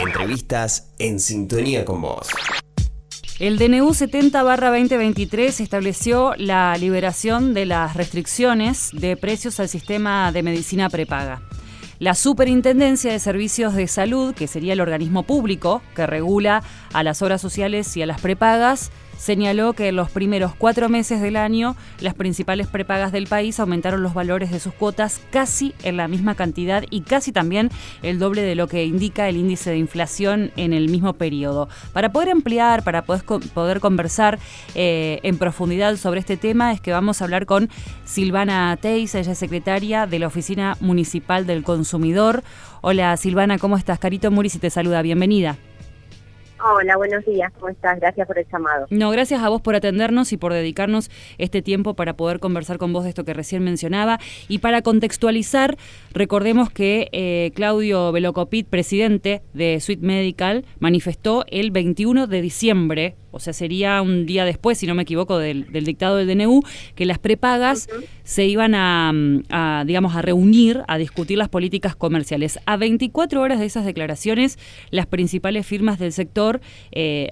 Entrevistas en sintonía con vos. El DNU 70/2023 estableció la liberación de las restricciones de precios al sistema de medicina prepaga. La Superintendencia de Servicios de Salud, que sería el organismo público que regula a las obras sociales y a las prepagas, señaló que en los primeros 4 meses del año las principales prepagas del país aumentaron los valores de sus cuotas casi en la misma cantidad y casi también el doble de lo que indica el índice de inflación en el mismo periodo. Para poder ampliar, para poder conversar en profundidad sobre este tema es que vamos a hablar con Silvana Teis, ella es secretaria de la Oficina Municipal del Consumidor. Hola Silvana, ¿cómo estás? Carito Murici te saluda, bienvenida. Hola, buenos días, ¿cómo estás? Gracias por el llamado. No, gracias a vos por atendernos y por dedicarnos este tiempo para poder conversar con vos de esto que recién mencionaba. Y para contextualizar, recordemos que Claudio Velocopit, presidente de Sweet Medical, manifestó el 21 de diciembre, o sea, sería un día después, si no me equivoco, del dictado del DNU, que las prepagas se iban a reunir, a discutir las políticas comerciales. A 24 horas de esas declaraciones, las principales firmas del sector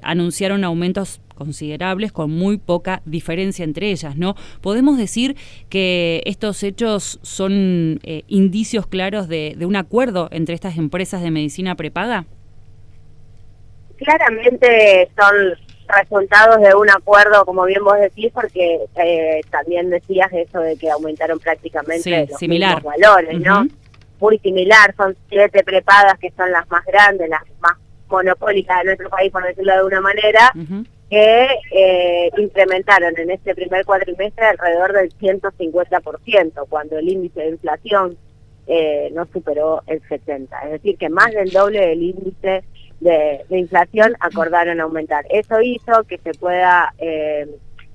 anunciaron aumentos considerables con muy poca diferencia entre ellas, ¿no? ¿Podemos decir que estos hechos son indicios claros de un acuerdo entre estas empresas de medicina prepaga? Claramente son resultados de un acuerdo, como bien vos decís, porque también decías eso de que aumentaron prácticamente los mismos valores, ¿no? Muy similar, son 7 prepagas que son las más grandes, las más monopólicas de nuestro país, por decirlo de una manera, que incrementaron en este primer cuatrimestre alrededor del 150%, cuando el índice de inflación no superó el 70%. Es decir, que más del doble del índice de inflación acordaron aumentar. Eso hizo que se pueda,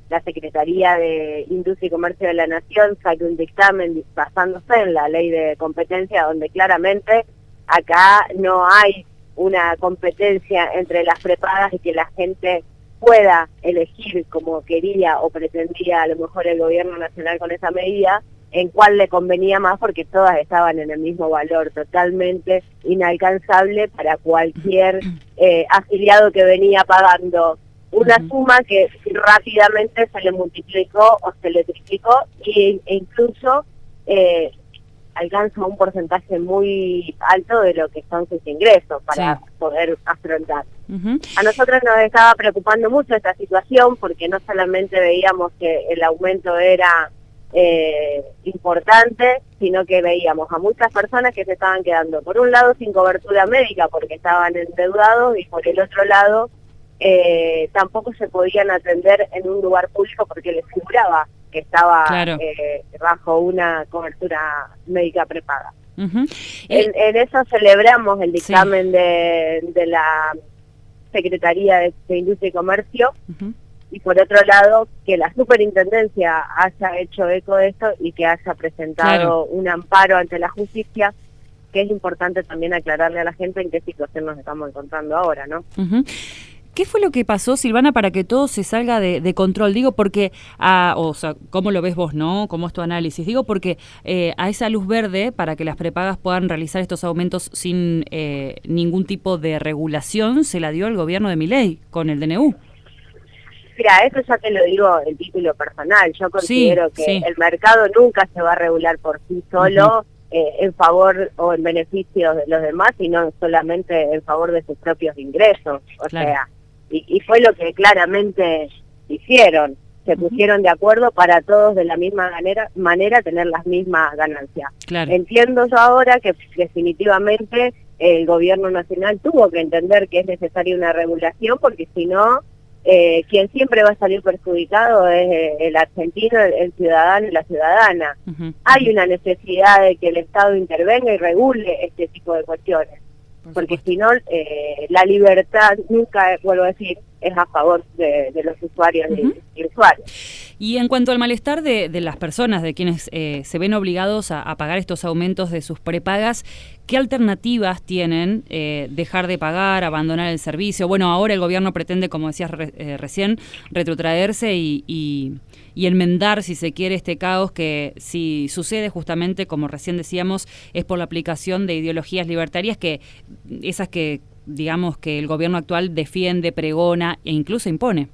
la Secretaría de Industria y Comercio de la Nación saque un dictamen basándose en la ley de competencia, donde claramente acá no hay una competencia entre las prepagas y que la gente pueda elegir como quería o pretendía a lo mejor el gobierno nacional con esa medida, en cuál le convenía más, porque todas estaban en el mismo valor, totalmente inalcanzable para cualquier afiliado que venía pagando una suma que rápidamente se le multiplicó o se le triplicó e incluso alcanza un porcentaje muy alto de lo que son sus ingresos para poder afrontar. A nosotros nos estaba preocupando mucho esta situación porque no solamente veíamos que el aumento era importante, sino que veíamos a muchas personas que se estaban quedando, por un lado, sin cobertura médica porque estaban endeudados y por el otro lado, tampoco se podían atender en un lugar público porque les figuraba que estaba bajo una cobertura médica prepaga. En eso celebramos el dictamen de la Secretaría de Industria y Comercio, y por otro lado, que la Superintendencia haya hecho eco de esto y que haya presentado un amparo ante la justicia, que es importante también aclararle a la gente en qué situación nos estamos encontrando ahora, ¿no? ¿Qué fue lo que pasó, Silvana, para que todo se salga de control? Digo porque, o sea, ¿cómo lo ves vos, no? ¿Cómo es tu análisis? Digo porque a esa luz verde, para que las prepagas puedan realizar estos aumentos sin ningún tipo de regulación, se la dio el gobierno de Milei con el DNU. Mira, eso ya te lo digo en título personal. Yo considero que el mercado nunca se va a regular por sí solo en favor o en beneficio de los demás, sino solamente en favor de sus propios ingresos. O sea, y fue lo que claramente hicieron. Se pusieron de acuerdo para todos de la misma manera tener las mismas ganancias. Entiendo yo ahora que definitivamente el gobierno nacional tuvo que entender que es necesaria una regulación, porque si no, quien siempre va a salir perjudicado es el argentino, el ciudadano y la ciudadana. Hay una necesidad de que el Estado intervenga y regule este tipo de cuestiones, porque si no, la libertad nunca, vuelvo a decir, es a favor de los usuarios y usuarios. Y en cuanto al malestar de las personas, de quienes se ven obligados a pagar estos aumentos de sus prepagas, ¿qué alternativas tienen? ¿Dejar de pagar, abandonar el servicio? Bueno, ahora el gobierno pretende, como decías recién, retrotraerse y enmendar, si se quiere, este caos que, si sucede justamente, como recién decíamos, es por la aplicación de ideologías libertarias, que esas que digamos, que el gobierno actual defiende, pregona e incluso impone.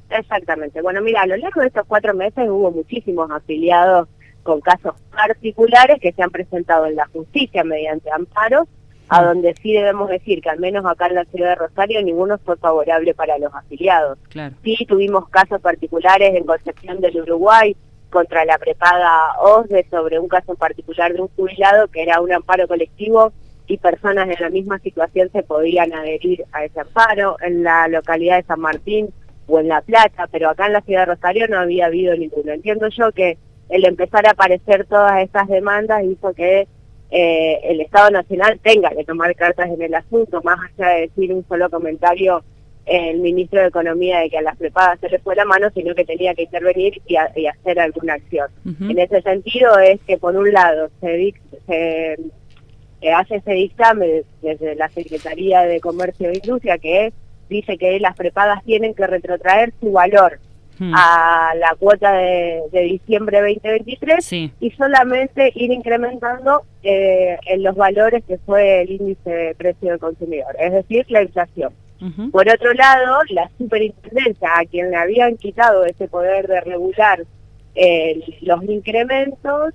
Exactamente. Bueno, mira, a lo largo de estos 4 meses hubo muchísimos afiliados con casos particulares que se han presentado en la justicia mediante amparos, a donde sí debemos decir que al menos acá en la ciudad de Rosario ninguno fue favorable para los afiliados. Claro. Sí tuvimos casos particulares en Concepción del Uruguay contra la prepaga OSDE sobre un caso en particular de un jubilado que era un amparo colectivo y personas en la misma situación se podían adherir a ese amparo en la localidad de San Martín o en La Plata, pero acá en la ciudad de Rosario no había habido ninguno. Entiendo yo que el empezar a aparecer todas estas demandas hizo que el Estado Nacional tenga que tomar cartas en el asunto, más allá de decir un solo comentario el ministro de Economía de que a las prepagas se le fue la mano, sino que tenía que intervenir y hacer alguna acción. En ese sentido es que por un lado se hace ese dictamen desde la Secretaría de Comercio e Industria que dice que las prepagas tienen que retrotraer su valor a la cuota de diciembre 2023 sí, y solamente ir incrementando en los valores que fue el índice de precio del consumidor, es decir, la inflación. Por otro lado, la superintendencia, a quien le habían quitado ese poder de regular los incrementos,